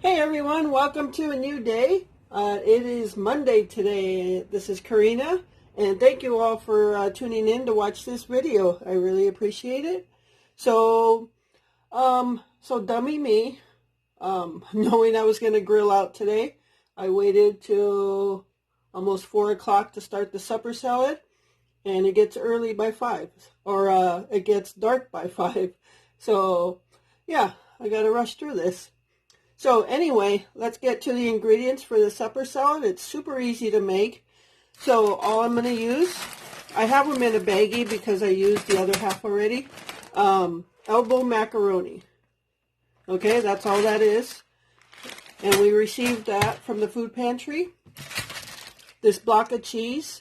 Hey everyone, welcome to a new day. It is Monday today. This is Corinna, and thank you all for tuning in to watch this video. I really appreciate it. So dummy me, knowing I was going to grill out today, I waited till almost 4 o'clock to start the supper salad, and it gets early by 5, or it gets dark by 5. So yeah, I got to rush through this. So anyway, let's get to the ingredients for the supper salad. It's super easy to make. So all I'm going to use, I have them in a baggie because I used the other half already. Elbow macaroni. Okay, that's all that is. And we received that from the food pantry. This block of cheese.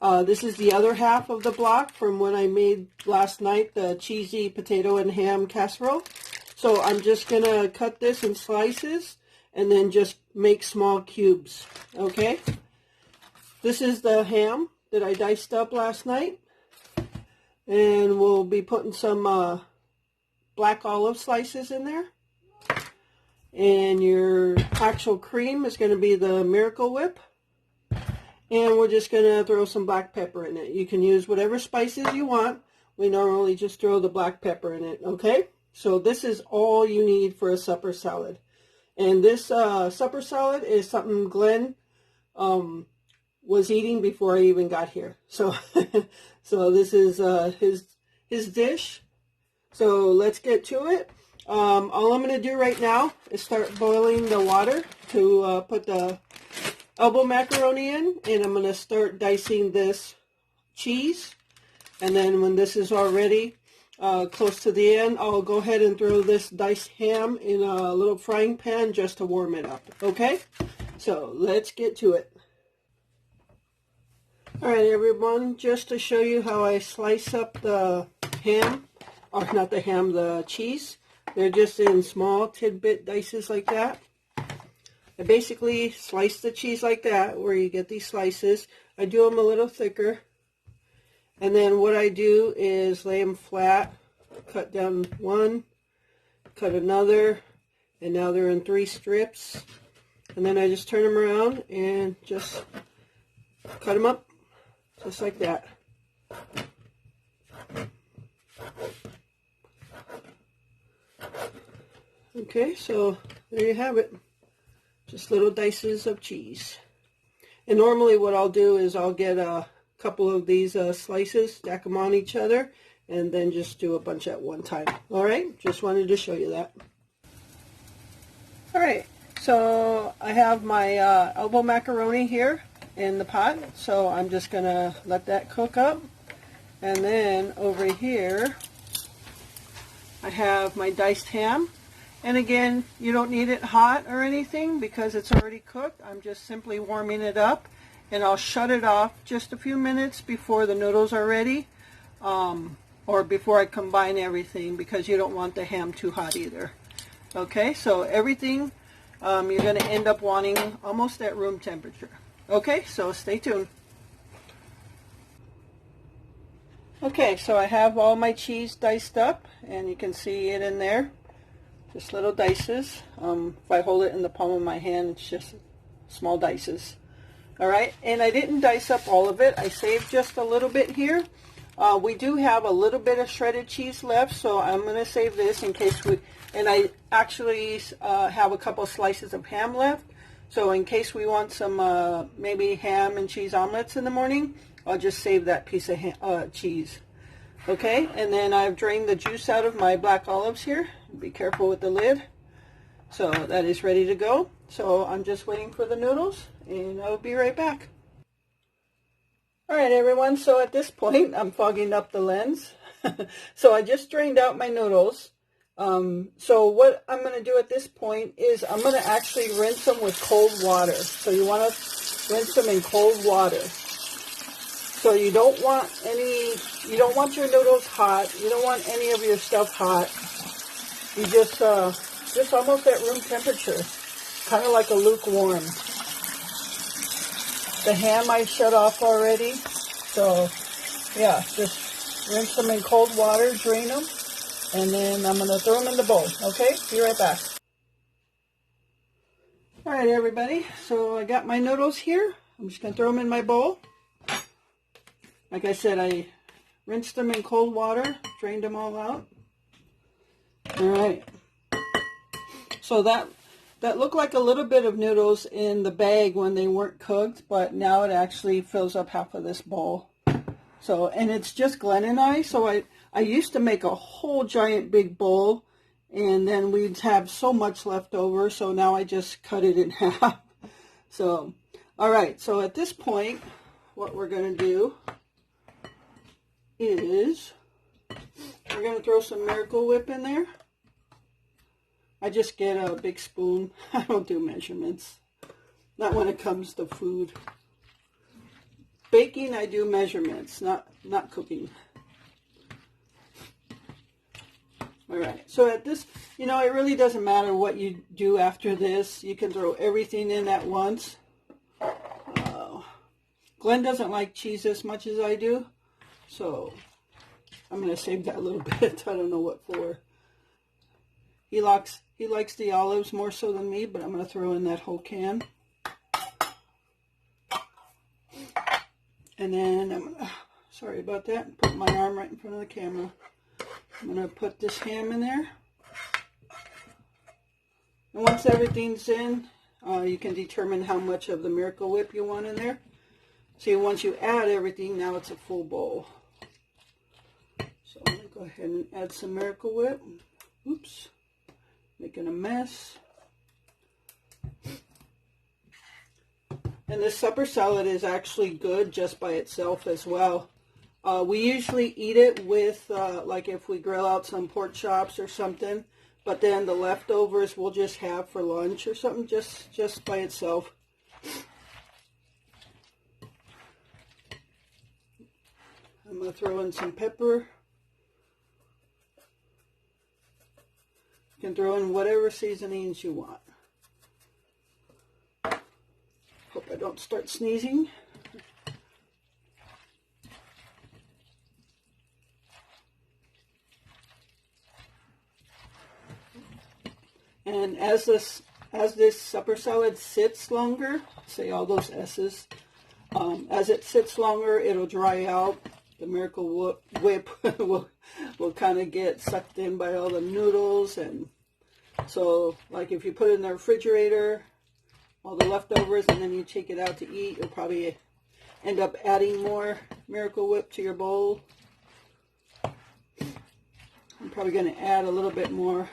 This is the other half of the block from when I made last night the cheesy potato and ham casserole. So I'm just going to cut this in slices and then just make small cubes, okay? This is the ham that I diced up last night. And we'll be putting some black olive slices in there. And your actual cream is going to be the Miracle Whip. And we're just going to throw some black pepper in it. You can use whatever spices you want. We normally just throw the black pepper in it, okay? So this is all you need for a supper salad. And this supper salad is something Glenn was eating before I even got here. So so this is his dish. So let's get to it. All I'm going to do right now is start boiling the water to put the elbow macaroni in. And I'm going to start dicing this cheese. And then when this is all ready, close to the end, I'll go ahead and throw this diced ham in a little frying pan just to warm it up, okay? So let's get to it. Alright everyone, just to show you how I slice up the ham, or not the ham, the cheese. They're just in small tidbit dices like that. I basically slice the cheese like that, where you get these slices. I do them a little thicker. And then what I do is lay them flat, cut down one, cut another, and now they're in 3 strips. And then I just turn them around and just cut them up, just like that. Okay, so there you have it. Just little dices of cheese. And normally what I'll do is I'll get a couple of these slices, stack them on each other, and then just do a bunch at one time. Alright, just wanted to show you that. Alright, so I have my elbow macaroni here in the pot, so I'm just going to let that cook up. And then over here, I have my diced ham. And again, you don't need it hot or anything because it's already cooked. I'm just simply warming it up. And I'll shut it off just a few minutes before the noodles are ready, or before I combine everything, because you don't want the ham too hot either. Okay, so everything you're going to end up wanting almost at room temperature. Okay, so stay tuned. Okay, so I have all my cheese diced up, and you can see it in there. Just little dices. If I hold it in the palm of my hand, it's just small dices. Alright, and I didn't dice up all of it. I saved just a little bit here. We do have a little bit of shredded cheese left, so I'm going to save this in case we... And I actually have a couple slices of ham left, so in case we want some maybe ham and cheese omelets in the morning, I'll just save that piece of cheese. Okay, and then I've drained the juice out of my black olives here. Be careful with the lid. So that is ready to go. So I'm just waiting for the noodles, and I'll be right back. Alright everyone, so at this point I'm fogging up the lens. So I just drained out my noodles. So what I'm going to do at this point is I'm going to actually rinse them with cold water. So you want to rinse them in cold water. So you don't want your noodles hot. You don't want any of your stuff hot. You just almost at room temperature, kind of like a lukewarm. The ham I shut off already, so yeah, just rinse them in cold water, drain them, and then I'm going to throw them in the bowl. Okay, be right back. All right, everybody, so I got my noodles here. I'm just going to throw them in my bowl. Like I said, I rinsed them in cold water, drained them all out. All right. So that looked like a little bit of noodles in the bag when they weren't cooked, but now it actually fills up half of this bowl. So, and it's just Glenn and I, so I used to make a whole giant big bowl, and then we'd have so much left over, so now I just cut it in half. So, all right, so at this point, what we're going to do is we're going to throw some Miracle Whip in there. I just get a big spoon. I don't do measurements. Not when it comes to food. Baking, I do measurements, not cooking. All right, so at this, you know, it really doesn't matter what you do after this. You can throw everything in at once. Glenn doesn't like cheese as much as I do, so I'm going to save that a little bit. I don't know what for. He likes the olives more so than me, but I'm going to throw in that whole can. And then I'm going to, sorry about that, put my arm right in front of the camera. I'm going to put this ham in there. And once everything's in, you can determine how much of the Miracle Whip you want in there. See, once you add everything, now it's a full bowl. So I'm going to go ahead and add some Miracle Whip. Oops, making a mess. And this supper salad is actually good just by itself as well. We usually eat it with, like if we grill out some pork chops or something, but then the leftovers we'll just have for lunch or something, just by itself. I'm going to throw in some pepper. You can throw in whatever seasonings you want. Hope I don't start sneezing. And as this supper salad sits longer, say all those S's, as it sits longer, it'll dry out. The Miracle Whip will kind of get sucked in by all the noodles, and so like if you put it in the refrigerator, all the leftovers, and then you take it out to eat, you'll probably end up adding more Miracle Whip to your bowl. I'm probably going to add a little bit more.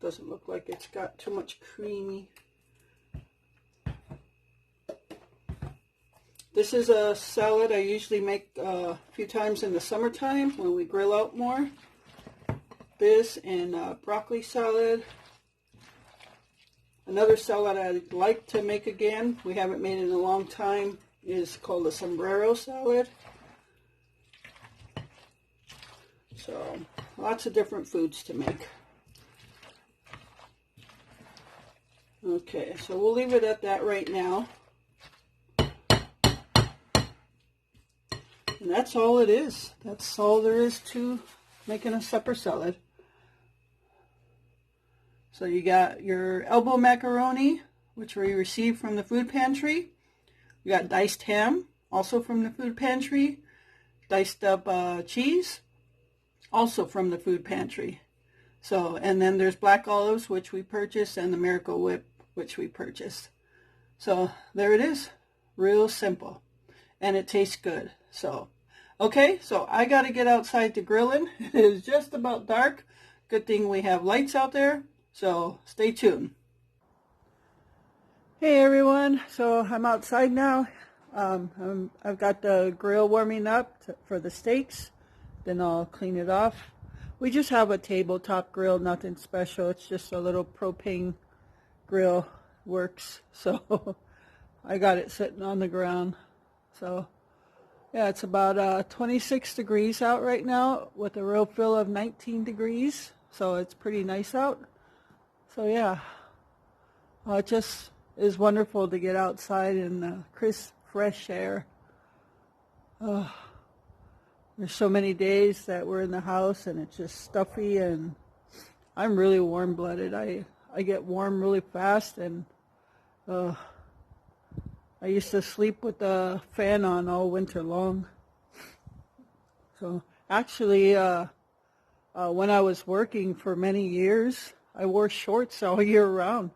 Doesn't look like it's got too much creamy. This is a salad I usually make a few times in the summertime when we grill out more. This and broccoli salad. Another salad I'd like to make again, we haven't made it in a long time, is called a sombrero salad. So, lots of different foods to make. Okay, so we'll leave it at that right now. And that's all it is. That's all there is to making a supper salad. So you got your elbow macaroni, which we received from the food pantry. We got diced ham, also from the food pantry. Diced up cheese, also from the food pantry. So, and then there's black olives, which we purchased, and the Miracle Whip, which we purchased. So there it is. Real simple. And it tastes good. So, okay, so I got to get outside to grilling. It is just about dark. Good thing we have lights out there. So stay tuned. Hey everyone, so I'm outside now. I've got the grill warming up for the steaks. Then I'll clean it off. We just have a tabletop grill, nothing special. It's just a little propane grill, works. So I got it sitting on the ground. So yeah, it's about 26 degrees out right now with a real feel of 19 degrees. So it's pretty nice out. So yeah, it just is wonderful to get outside in crisp, fresh air. There's so many days that we're in the house and it's just stuffy, and I'm really warm-blooded. I I get warm really fast, and I used to sleep with the fan on all winter long. So actually, when I was working for many years, I wore shorts all year round.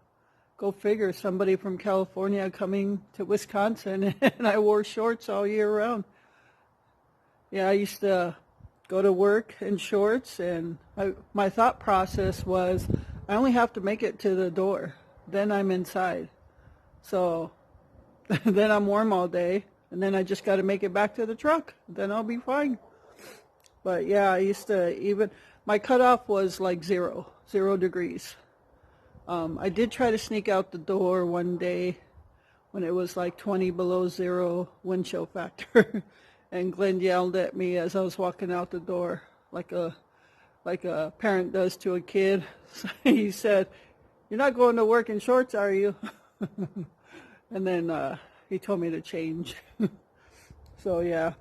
Go figure, somebody from California coming to Wisconsin, and I wore shorts all year round. Yeah, I used to go to work in shorts, and my thought process was, I only have to make it to the door, then I'm inside. So then I'm warm all day, and then I just got to make it back to the truck, then I'll be fine. But yeah, I used to my cutoff was like 0 degrees. I did try to sneak out the door one day when it was like 20 below 0 wind chill factor. And Glenn yelled at me as I was walking out the door, like a parent does to a kid. So he said, "You're not going to work in shorts, are you?" And then he told me to change. So yeah,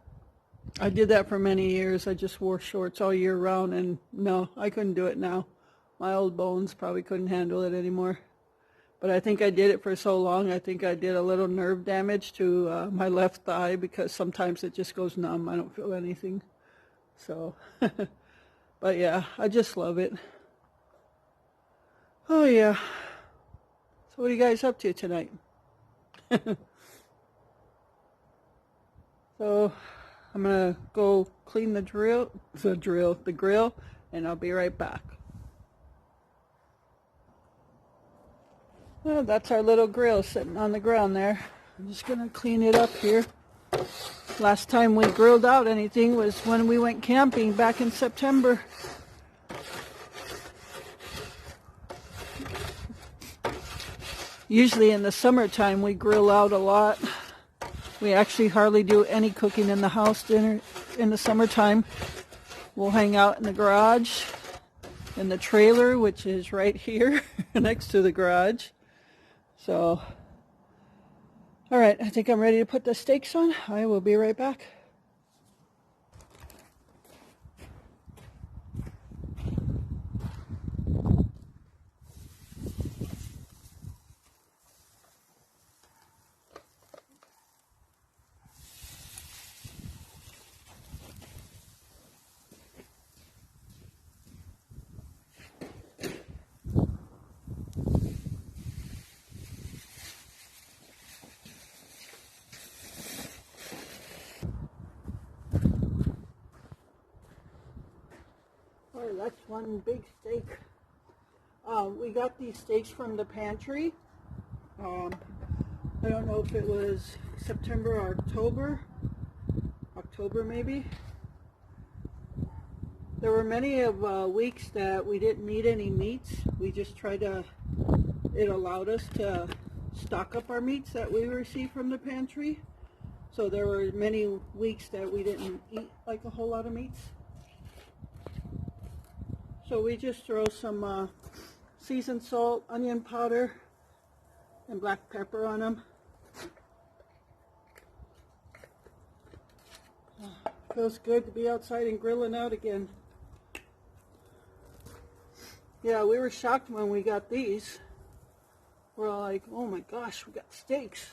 I did that for many years. I just wore shorts all year round, and no, I couldn't do it now. My old bones probably couldn't handle it anymore. But I think I did it for so long, I think I did a little nerve damage to my left thigh, because sometimes it just goes numb. I don't feel anything. So, but yeah, I just love it. Oh yeah. So what are you guys up to tonight? So I'm going to go clean the grill, and I'll be right back. Well, that's our little grill sitting on the ground there. I'm just going to clean it up here. Last time we grilled out anything was when we went camping back in September. Usually in the summertime we grill out a lot. We actually hardly do any cooking in the house dinner in the summertime. We'll hang out in the garage, in the trailer, which is right here next to the garage. So, all right, I think I'm ready to put the steaks on. I will be right back. Oh, that's one big steak. We got these steaks from the Pantry. I don't know if it was September or October maybe. There were many of weeks that we didn't need any meats. We just tried to, it allowed us to stock up our meats that we received from the Pantry. So there were many weeks that we didn't eat like a whole lot of meats. So we just throw some seasoned salt, onion powder, and black pepper on them. Feels good to be outside and grilling out again. Yeah, we were shocked when we got these. We're all like, oh my gosh, we got steaks.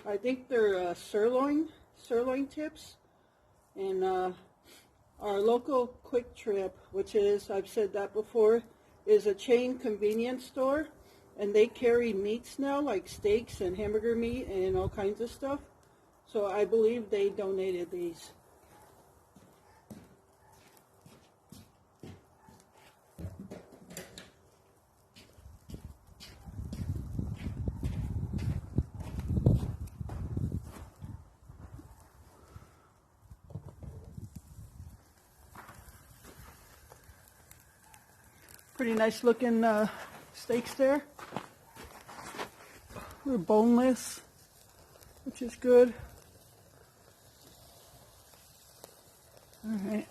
I think they're sirloin tips. And our local Quick Trip, which is, I've said that before, is a chain convenience store, and they carry meats now, like steaks and hamburger meat and all kinds of stuff. So I believe they donated these. Pretty nice looking steaks there. They're boneless, which is good. All right.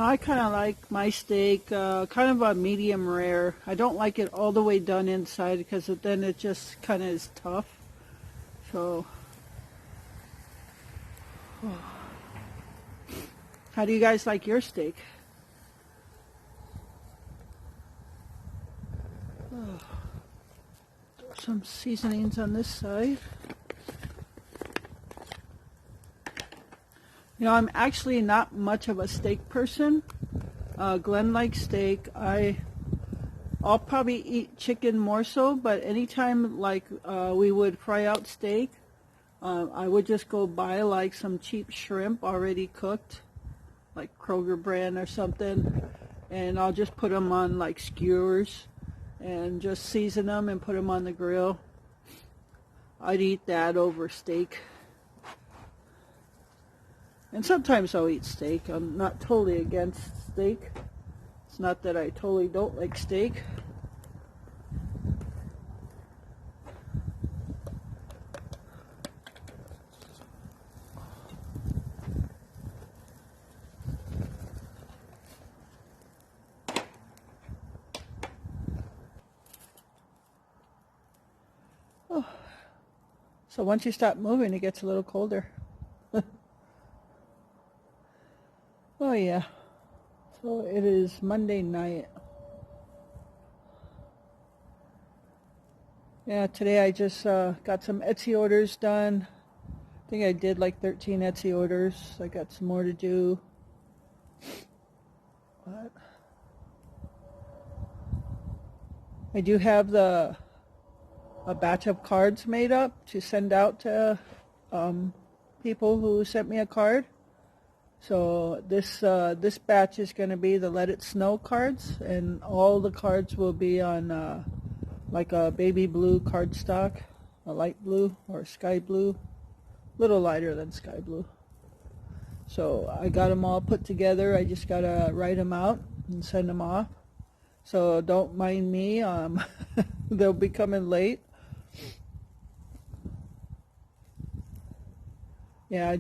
Now I kind of like my steak kind of a medium rare. I don't like it all the way done inside because then it just kind of is tough. So, how do you guys like your steak? Some seasonings on this side. You know, I'm actually not much of a steak person. Glenn likes steak. I'll probably eat chicken more so, but anytime like we would fry out steak, I would just go buy like some cheap shrimp already cooked, like Kroger brand or something, and I'll just put them on like skewers and just season them and put them on the grill. I'd eat that over steak. And sometimes I'll eat steak. I'm not totally against steak. It's not that I totally don't like steak. Oh. So once you stop moving, it gets a little colder. Oh yeah, so it is Monday night. Yeah, today I just got some Etsy orders done. I think I did like 13 Etsy orders. I got some more to do. But I do have a batch of cards made up to send out to people who sent me a card. So this batch is going to be the Let It Snow cards, and all the cards will be on like a baby blue cardstock, a light blue or sky blue, a little lighter than sky blue. So I got them all put together. I just got to write them out and send them off. So don't mind me. They'll be coming late. Yeah,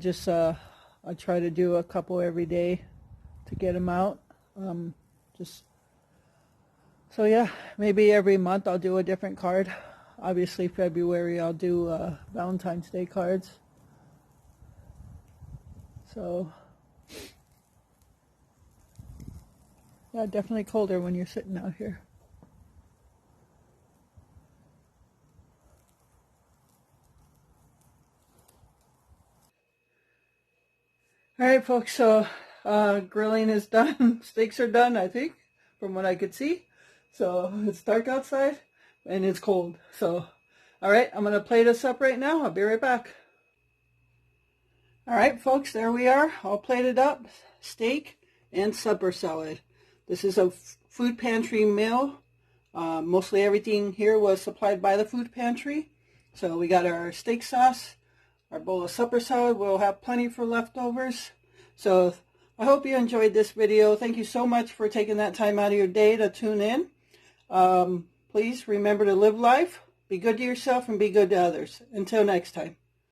I try to do a couple every day to get them out. So yeah, maybe every month I'll do a different card. Obviously February I'll do Valentine's Day cards. So yeah, definitely colder when you're sitting out here. All right, folks, so grilling is done. Steaks are done, I think, from what I could see. So it's dark outside and it's cold. So, all right, I'm going to plate us up right now. I'll be right back. All right, folks, there we are, all plated up, steak and supper salad. This is a food pantry meal. Mostly everything here was supplied by the food pantry. So we got our steak sauce, our bowl of supper salad. We'll have plenty for leftovers. So I hope you enjoyed this video. Thank you so much for taking that time out of your day to tune in. Please remember to live life, be good to yourself, and be good to others. Until next time.